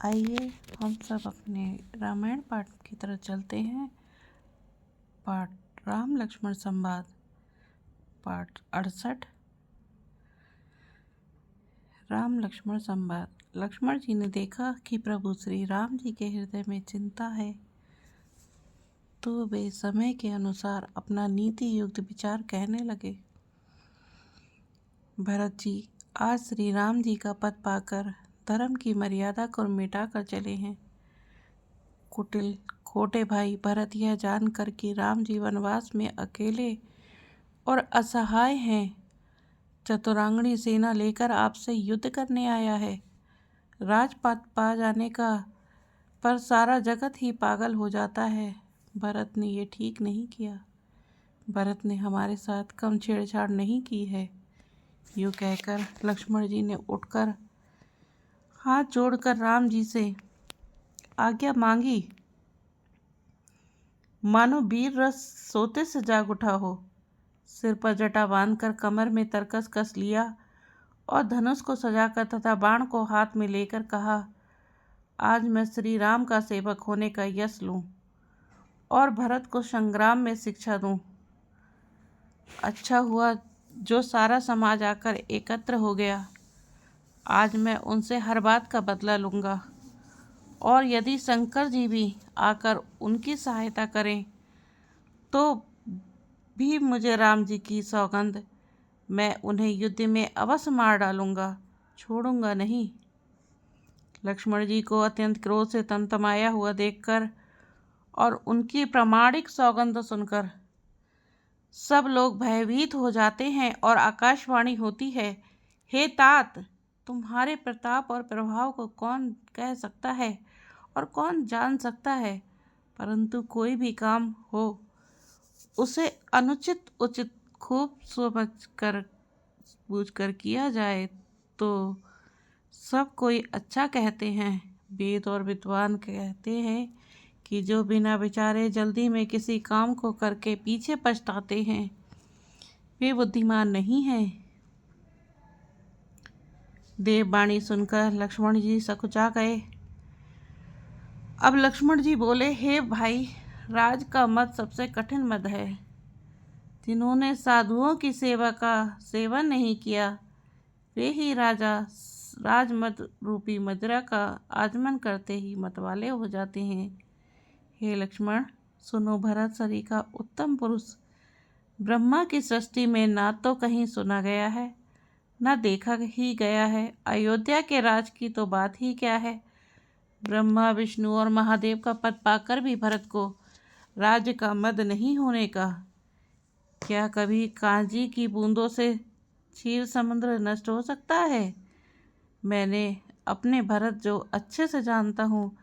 आइए हम सब अपने रामायण पाठ की तरफ चलते हैं। पाठ राम लक्ष्मण संवाद, पाठ 68। राम लक्ष्मण संवाद। लक्ष्मण जी ने देखा कि प्रभु श्री राम जी के हृदय में चिंता है, तो वे समय के अनुसार अपना नीति युक्त विचार कहने लगे। भरत जी आज श्री राम जी का पद पाकर धर्म की मर्यादा को मिटाकर चले हैं। कुटिल खोटे भाई भरत यह जानकर कि राम जी वनवास में अकेले और असहाय हैं, चतुरांगनी सेना लेकर आपसे युद्ध करने आया है। राजपाट पा जाने का पर सारा जगत ही पागल हो जाता है। भरत ने ये ठीक नहीं किया। भरत ने हमारे साथ कम छेड़छाड़ नहीं की है। यूँ कहकर लक्ष्मण जी ने उठकर हाथ जोड़कर राम जी से आज्ञा मांगी, मानो वीर रस सोते से जाग उठा हो। सिर पर जटा बांधकर कमर में तरकस कस लिया और धनुष को सजाकर तथा बाण को हाथ में लेकर कहा, आज मैं श्री राम का सेवक होने का यश लूं और भरत को संग्राम में शिक्षा दूं। अच्छा हुआ जो सारा समाज आकर एकत्र हो गया। आज मैं उनसे हर बात का बदला लूंगा और यदि शंकर जी भी आकर उनकी सहायता करें तो भी मुझे राम जी की सौगंध, मैं उन्हें युद्ध में अवश्य मार डालूंगा, छोड़ूंगा नहीं। लक्ष्मण जी को अत्यंत क्रोध से तमतमाया हुआ देखकर और उनकी प्रामाणिक सौगंध सुनकर सब लोग भयभीत हो जाते हैं और आकाशवाणी होती है, हे तात, तुम्हारे प्रताप और प्रभाव को कौन कह सकता है और कौन जान सकता है, परंतु कोई भी काम हो उसे अनुचित उचित खूब समझ कर बूझ कर किया जाए तो सब कोई अच्छा कहते हैं। वेद और विद्वान कहते हैं कि जो बिना विचारे जल्दी में किसी काम को करके पीछे पछताते हैं वे बुद्धिमान नहीं हैं। देववाणी सुनकर लक्ष्मण जी सकुचा गए। अब लक्ष्मण जी बोले, हे भाई, राज का मत सबसे कठिन मत है। जिन्होंने साधुओं की सेवा का सेवन नहीं किया वे ही राजा राजमद रूपी मदिरा का आचमन करते ही मतवाले हो जाते हैं। हे लक्ष्मण, सुनो, भरत सरी का उत्तम पुरुष ब्रह्मा की सृष्टि में ना तो कहीं सुना गया है न देखा ही गया है। अयोध्या के राज की तो बात ही क्या है। ब्रह्मा विष्णु और महादेव का पद पाकर भी भरत को राज्य का मद नहीं होने का। क्या कभी कांजी की बूंदों से क्षीर समुद्र नष्ट हो सकता है। मैंने अपने भरत जो अच्छे से जानता हूँ,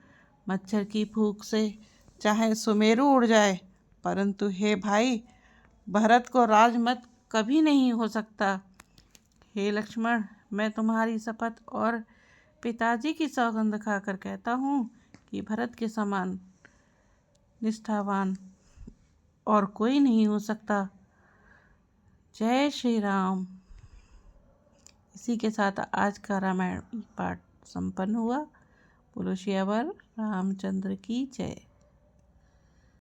मच्छर की फूंक से चाहे सुमेरु उड़ जाए, परंतु हे भाई, भरत को राजमत कभी नहीं हो सकता। हे लक्ष्मण, मैं तुम्हारी शपथ और पिताजी की सौगंध खाकर कहता हूँ कि भरत के समान निष्ठावान और कोई नहीं हो सकता। जय श्री राम। इसी के साथ आज का रामायण पाठ संपन्न हुआ। बोलो सियावर रामचंद्र की जय।